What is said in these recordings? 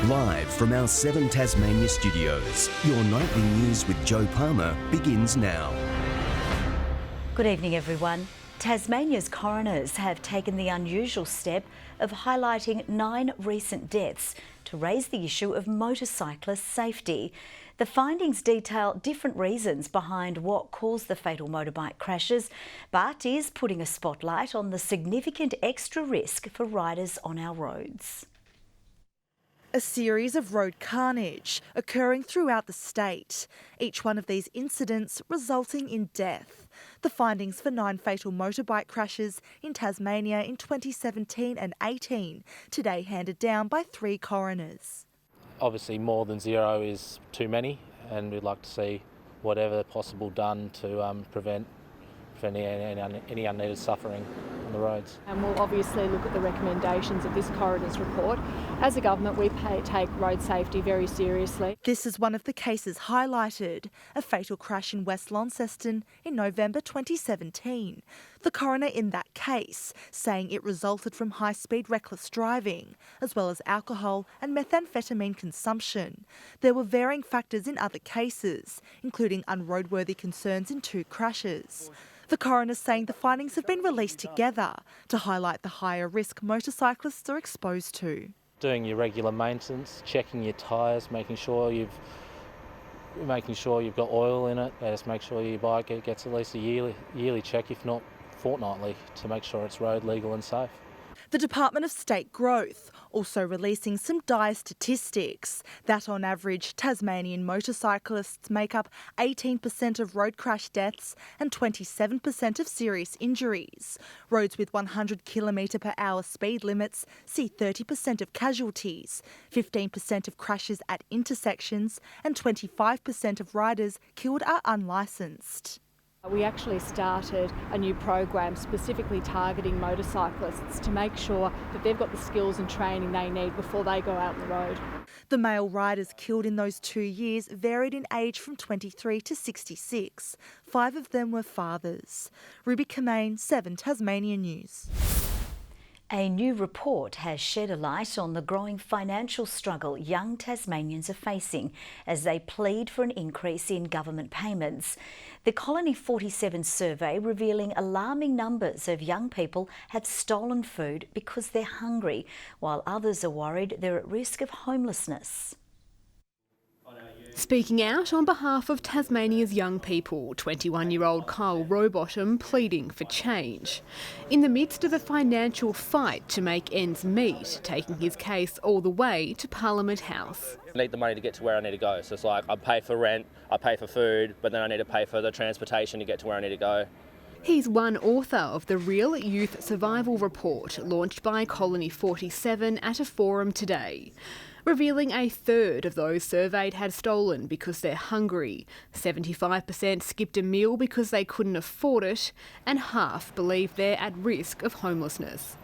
Live from our 7 Tasmania studios, your nightly news with Joe Palmer begins now. Good evening, everyone. Tasmania's coroners have taken the unusual step of highlighting 9 recent deaths to raise the issue of motorcyclist safety. The findings detail different reasons behind what caused the fatal motorbike crashes, but is putting a spotlight on the significant extra risk for riders on our roads. A series of road carnage occurring throughout the state, each one of these incidents resulting in death. The findings for 9 fatal motorbike crashes in Tasmania in 2017 and 18, today handed down by 3 coroners. Obviously more than 0 is too many, and we'd like to see whatever possible done to prevent any unneeded suffering on the roads. And we'll obviously look at the recommendations of this coroner's report. As a government, we take road safety very seriously. This is one of the cases highlighted, a fatal crash in West Launceston in November 2017. The coroner in that case saying it resulted from high-speed reckless driving, as well as alcohol and methamphetamine consumption. There were varying factors in other cases, including unroadworthy concerns in 2 crashes. The coroner saying the findings have been released together to highlight the higher risk motorcyclists are exposed to. Doing your regular maintenance, checking your tyres, making sure you've got oil in it. Just make sure your bike gets at least a yearly check, if not fortnightly, to make sure it's road legal and safe. The Department of State Growth also releasing some dire statistics that on average Tasmanian motorcyclists make up 18% of road crash deaths and 27% of serious injuries. Roads with 100 km/h speed limits see 30% of casualties, 15% of crashes at intersections and 25% of riders killed are unlicensed. We actually started a new program specifically targeting motorcyclists to make sure that they've got the skills and training they need before they go out on the road. The male riders killed in those 2 years varied in age from 23 to 66. 5 of them were fathers. Ruby Kamane, 7 Tasmania News. A new report has shed a light on the growing financial struggle young Tasmanians are facing as they plead for an increase in government payments. The Colony 47 survey revealing alarming numbers of young people have stolen food because they're hungry, while others are worried they're at risk of homelessness. Speaking out on behalf of Tasmania's young people, 21-year-old Kyle Rowbottom pleading for change. In the midst of a financial fight to make ends meet, taking his case all the way to Parliament House. I need the money to get to where I need to go. So it's like I pay for rent, I pay for food, but then I need to pay for the transportation to get to where I need to go. He's one author of the Real Youth Survival Report, launched by Colony 47 at a forum today, revealing a third of those surveyed had stolen because they're hungry, 75% skipped a meal because they couldn't afford it, and half believe they're at risk of homelessness.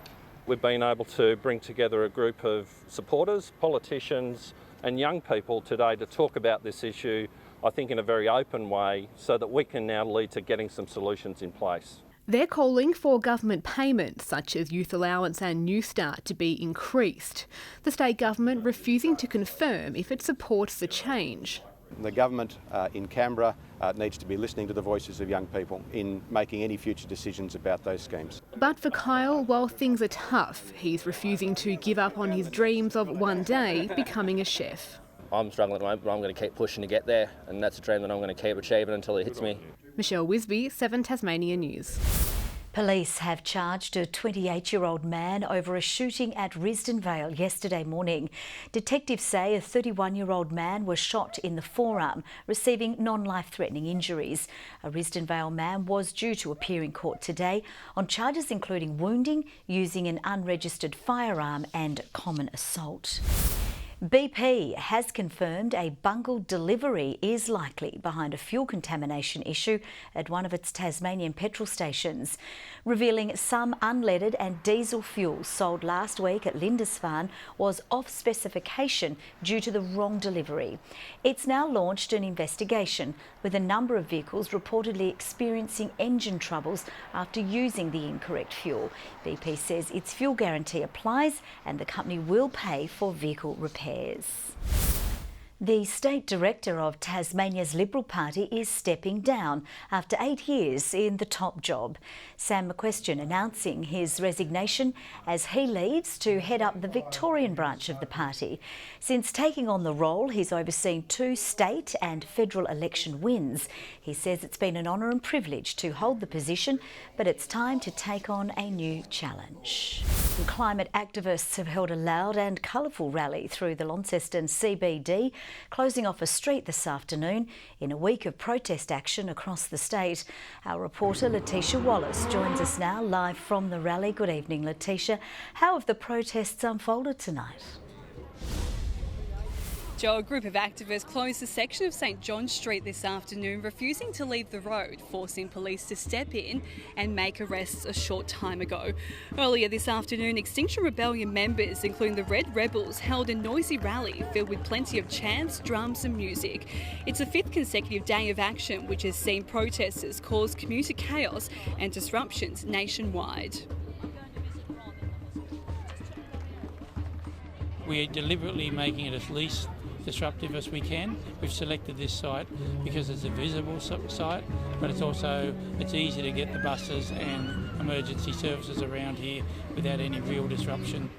We've been able to bring together a group of supporters, politicians and young people today to talk about this issue, I think in a very open way, so that we can now lead to getting some solutions in place. They're calling for government payments such as youth allowance and New Start to be increased. The state government refusing to confirm if it supports the change. The government in Canberra needs to be listening to the voices of young people in making any future decisions about those schemes. But for Kyle, while things are tough, he's refusing to give up on his dreams of one day becoming a chef. I'm struggling at the moment, but I'm going to keep pushing to get there, and that's a dream that I'm going to keep achieving until it hits me. Michelle Wisby, 7 Tasmania News. Police have charged a 28-year-old man over a shooting at Risdon Vale yesterday morning. Detectives say a 31-year-old man was shot in the forearm, receiving non-life-threatening injuries. A Risdon Vale man was due to appear in court today on charges including wounding, using an unregistered firearm and common assault. BP has confirmed a bungled delivery is likely behind a fuel contamination issue at one of its Tasmanian petrol stations, revealing some unleaded and diesel fuel sold last week at Lindisfarne was off specification due to the wrong delivery. It's now launched an investigation, with a number of vehicles reportedly experiencing engine troubles after using the incorrect fuel. BP says its fuel guarantee applies and the company will pay for vehicle repairs. repairs. The State Director of Tasmania's Liberal Party is stepping down after 8 years in the top job. Sam McQuestion announcing his resignation as he leaves to head up the Victorian branch of the party. Since taking on the role, he's overseen 2 state and federal election wins. He says it's been an honour and privilege to hold the position, but it's time to take on a new challenge. Climate activists have held a loud and colourful rally through the Launceston CBD, closing off a street this afternoon in a week of protest action across the state. Our reporter Letitia Wallace joins us now live from the rally. Good evening, Letitia. How have the protests unfolded tonight? Joe, a group of activists closed a section of St John Street this afternoon, refusing to leave the road, forcing police to step in and make arrests a short time ago. Earlier this afternoon, Extinction Rebellion members, including the Red Rebels, held a noisy rally filled with plenty of chants, drums and music. It's the 5th consecutive day of action, which has seen protesters cause commuter chaos and disruptions nationwide. We're deliberately making it as least disruptive as we can. We've selected this site because it's a visible site, but it's easy to get the buses and emergency services around here without any real disruption.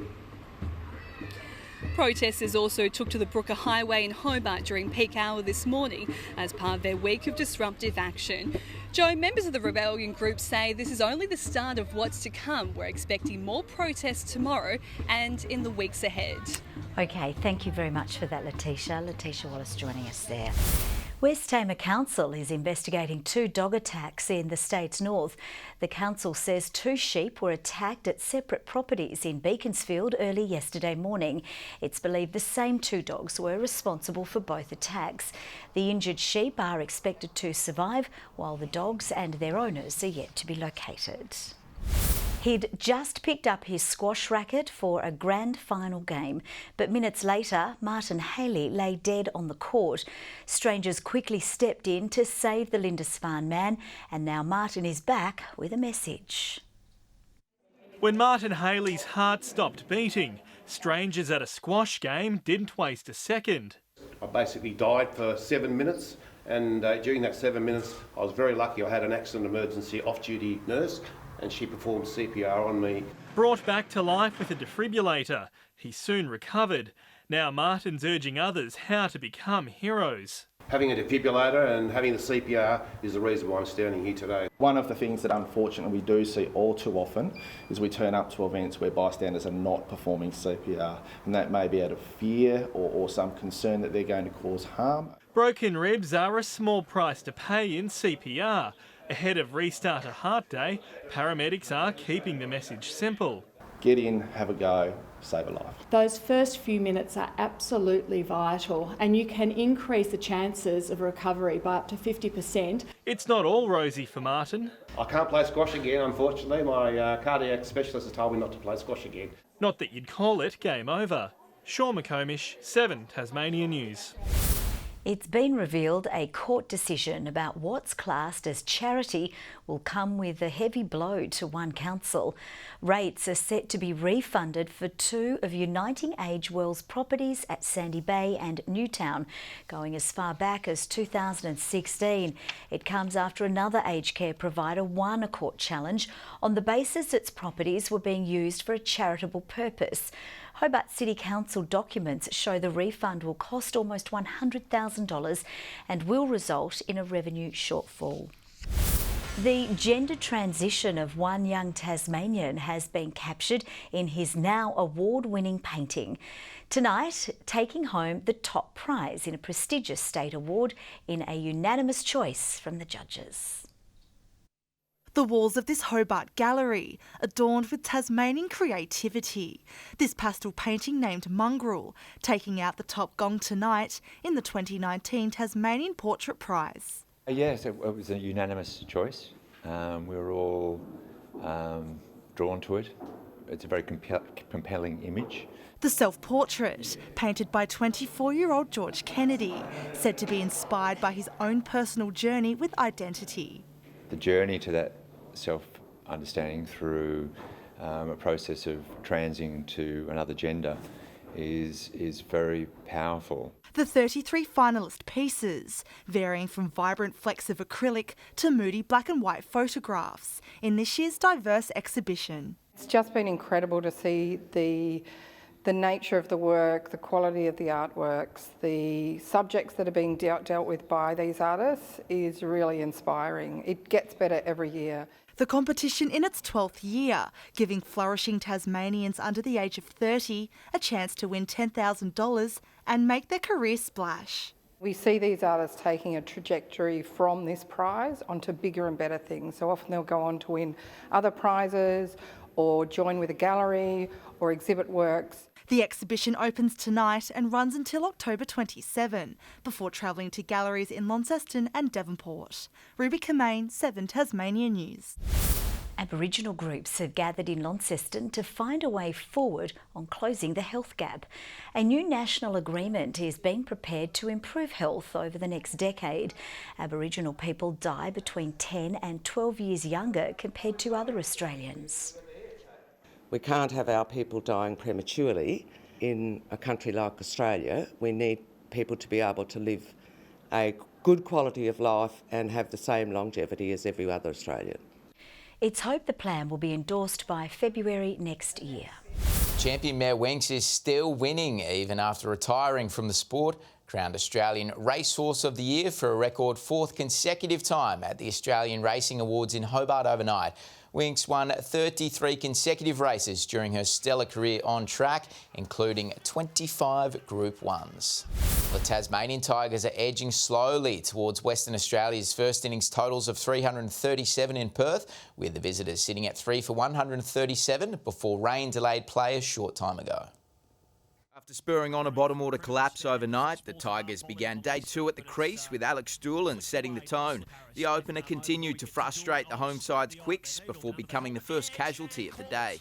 Protesters also took to the Brooker Highway in Hobart during peak hour this morning as part of their week of disruptive action. Joe, members of the rebellion group say this is only the start of what's to come. We're expecting more protests tomorrow and in the weeks ahead. OK, thank you very much for that, Letitia. Letitia Wallace joining us there. West Tamar Council is investigating 2 dog attacks in the state's north. The council says 2 sheep were attacked at separate properties in Beaconsfield early yesterday morning. It's believed the same 2 dogs were responsible for both attacks. The injured sheep are expected to survive, while the dogs and their owners are yet to be located. He'd just picked up his squash racket for a grand final game, but minutes later, Martin Haley lay dead on the court. Strangers quickly stepped in to save the Lindisfarne man, and now Martin is back with a message. When Martin Haley's heart stopped beating, strangers at a squash game didn't waste a second. I basically died for 7 minutes, and during that 7 minutes, I was very lucky. I had an accident emergency off-duty nurse, and she performed CPR on me. Brought back to life with a defibrillator, he soon recovered. Now Martin's urging others how to become heroes. Having a defibrillator and having the CPR is the reason why I'm standing here today. One of the things that unfortunately we do see all too often is we turn up to events where bystanders are not performing CPR, and that may be out of fear or some concern that they're going to cause harm. Broken ribs are a small price to pay in CPR. Ahead of Restart a Heart Day, paramedics are keeping the message simple. Get in, have a go, save a life. Those first few minutes are absolutely vital, and you can increase the chances of recovery by up to 50%. It's not all rosy for Martin. I can't play squash again, unfortunately. My cardiac specialist has told me not to play squash again. Not that you'd call it game over. Sean McComish, 7 Tasmania News. It's been revealed a court decision about what's classed as charity will come with a heavy blow to one council. Rates are set to be refunded for 2 of Uniting Age World's properties at Sandy Bay and Newtown, going as far back as 2016. It comes after another aged care provider won a court challenge on the basis its properties were being used for a charitable purpose. Hobart City Council documents show the refund will cost almost $100,000 and will result in a revenue shortfall. The gender transition of one young Tasmanian has been captured in his now award-winning painting. Tonight, taking home the top prize in a prestigious state award in a unanimous choice from the judges. The walls of this Hobart gallery, adorned with Tasmanian creativity. This pastel painting named Mongrel, taking out the top gong tonight in the 2019 Tasmanian Portrait Prize. Yes, it was a unanimous choice. We were all drawn to it. It's a very compelling image. The self-portrait, painted by 24-year-old George Kennedy, said to be inspired by his own personal journey with identity. The journey to that self-understanding through a process of transing to another gender is very powerful. The 33 finalist pieces, varying from vibrant flecks of acrylic to moody black and white photographs in this year's diverse exhibition. It's just been incredible to see the nature of the work, the quality of the artworks, the subjects that are being dealt with by these artists is really inspiring. It gets better every year. The competition in its 12th year, giving flourishing Tasmanians under the age of 30 a chance to win $10,000 and make their career splash. We see these artists taking a trajectory from this prize onto bigger and better things. So often they'll go on to win other prizes or join with a gallery or exhibit works. The exhibition opens tonight and runs until October 27, before travelling to galleries in Launceston and Devonport. Ruby Kamain, 7 Tasmania News. Aboriginal groups have gathered in Launceston to find a way forward on closing the health gap. A new national agreement is being prepared to improve health over the next decade. Aboriginal people die between 10 and 12 years younger compared to other Australians. We can't have our people dying prematurely in a country like Australia. We need people to be able to live a good quality of life and have the same longevity as every other Australian. It's hoped the plan will be endorsed by February next year. Champion Mare Winks is still winning even after retiring from the sport. Crowned Australian Racehorse of the Year for a record 4th consecutive time at the Australian Racing Awards in Hobart overnight. Winks won 33 consecutive races during her stellar career on track, including 25 Group 1s. The Tasmanian Tigers are edging slowly towards Western Australia's first innings totals of 337 in Perth, with the visitors sitting at 3 for 137 before rain delayed play a short time ago. After spurring on a bottom order collapse overnight, the Tigers began day 2 at the crease with Alex Doolan setting the tone. The opener continued to frustrate the home side's quicks before becoming the first casualty of the day.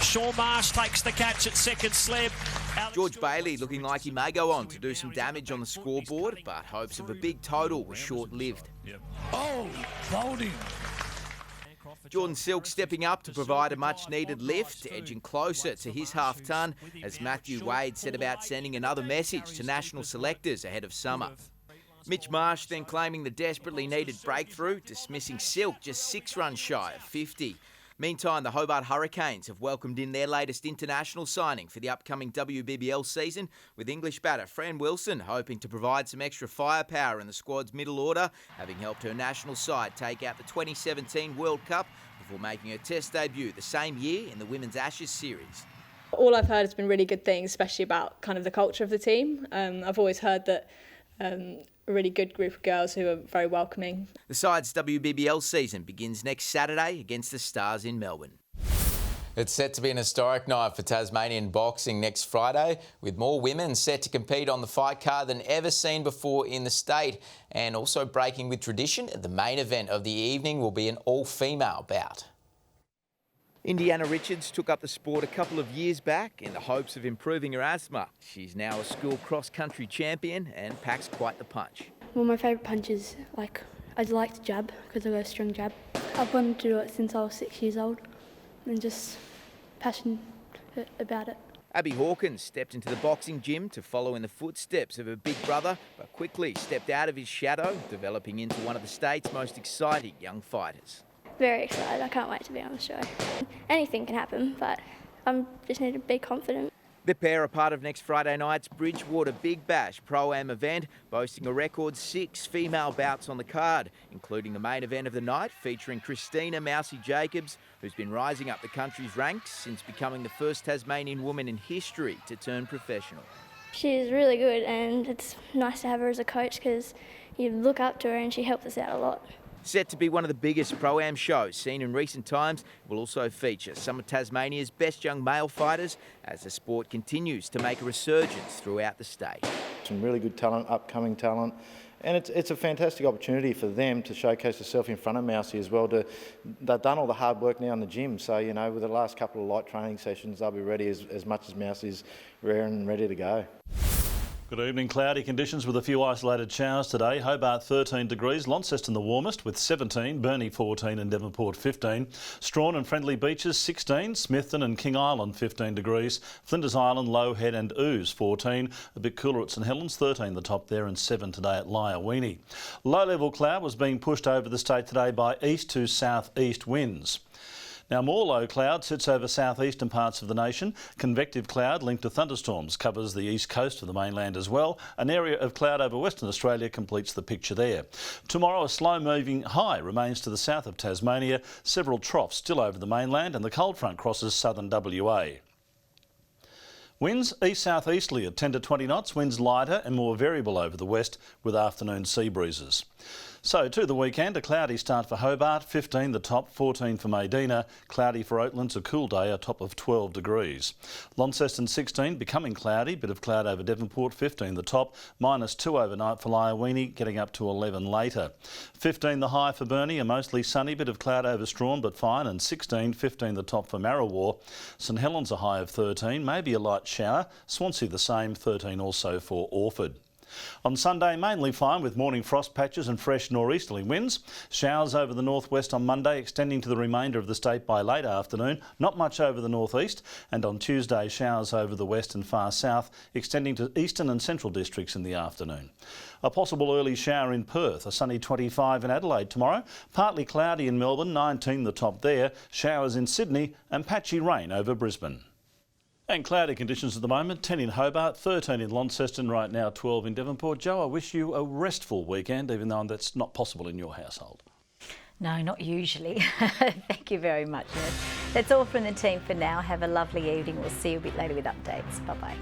Shaw Marsh takes the catch at second slab. George Bailey looking like he may go on to do some damage on the scoreboard, but hopes of a big total were short-lived. Oh, bowled him. Jordan Silk stepping up to provide a much-needed lift, edging closer to his half-ton as Matthew Wade set about sending another message to national selectors ahead of summer. Mitch Marsh then claiming the desperately needed breakthrough, dismissing Silk just 6 runs shy of 50. Meantime, the Hobart Hurricanes have welcomed in their latest international signing for the upcoming WBBL season, with English batter Fran Wilson hoping to provide some extra firepower in the squad's middle order, having helped her national side take out the 2017 World Cup before making her Test debut the same year in the Women's Ashes series. All I've heard has been really good things, especially about kind of the culture of the team. I've always heard that a really good group of girls who are very welcoming. The side's WBBL season begins next Saturday against the Stars in Melbourne. It's set to be an historic night for Tasmanian Boxing next Friday, with more women set to compete on the fight card than ever seen before in the state. And also breaking with tradition, the main event of the evening will be an all-female bout. Indiana Richards took up the sport a couple of years back in the hopes of improving her asthma. She's now a school cross-country champion and packs quite the punch. Well, my favourite punch is, I like to jab because I got a strong jab. I've wanted to do it since I was 6 years old and just passionate about it. Abby Hawkins stepped into the boxing gym to follow in the footsteps of her big brother, but quickly stepped out of his shadow, developing into one of the state's most exciting young fighters. Very excited. I can't wait to be on the show. Anything can happen, but I just need to be confident. The pair are part of next Friday night's Bridgewater Big Bash Pro-Am event, boasting a record 6 female bouts on the card, including the main event of the night featuring Christina Mousy Jacobs, who's been rising up the country's ranks since becoming the first Tasmanian woman in history to turn professional. She's really good and it's nice to have her as a coach because you look up to her and she helps us out a lot. Set to be one of the biggest Pro-Am shows seen in recent times, will also feature some of Tasmania's best young male fighters as the sport continues to make a resurgence throughout the state. Some really good talent, upcoming talent, and it's a fantastic opportunity for them to showcase themselves in front of Mousy as well. They've done all the hard work now in the gym, so with the last couple of light training sessions they'll be ready as much as Mousy's rare and ready to go. Good evening. Cloudy conditions with a few isolated showers today. Hobart 13 degrees, Launceston the warmest with 17, Burnie 14 and Devonport 15. Strawn and Friendly Beaches 16, Smithton and King Island 15 degrees, Flinders Island, Low Head and Ooze 14. A bit cooler at St Helens, 13 the top there and 7 today at Lyawini. Low level cloud was being pushed over the state today by east to south east winds. Now more low cloud sits over southeastern parts of the nation. Convective cloud linked to thunderstorms covers the east coast of the mainland as well. An area of cloud over Western Australia completes the picture there. Tomorrow a slow moving high remains to the south of Tasmania. Several troughs still over the mainland and the cold front crosses southern WA. Winds east-southeasterly at 10 to 20 knots, winds lighter and more variable over the west with afternoon sea breezes. So to the weekend, a cloudy start for Hobart, 15 the top, 14 for Medina, cloudy for Oatlands, a cool day, a top of 12 degrees. Launceston 16, becoming cloudy, bit of cloud over Devonport, 15 the top, -2 overnight for Lyawini, getting up to 11 later. 15 the high for Burnie, a mostly sunny, bit of cloud over Strawn but fine, and 16, 15 the top for Marrawar. St Helens a high of 13, maybe a light shower, Swansea the same, 13 also for Orford. On Sunday, mainly fine with morning frost patches and fresh nor'easterly winds. Showers over the northwest on Monday, extending to the remainder of the state by late afternoon. Not much over the northeast. And on Tuesday, showers over the west and far south, extending to eastern and central districts in the afternoon. A possible early shower in Perth, a sunny 25 in Adelaide tomorrow. Partly cloudy in Melbourne, 19 the top there. Showers in Sydney and patchy rain over Brisbane. And cloudy conditions at the moment, 10 in Hobart, 13 in Launceston, right now 12 in Devonport. Jo, I wish you a restful weekend, even though that's not possible in your household. No, not usually. Thank you very much, Ned. That's all from the team for now. Have a lovely evening. We'll see you a bit later with updates. Bye-bye.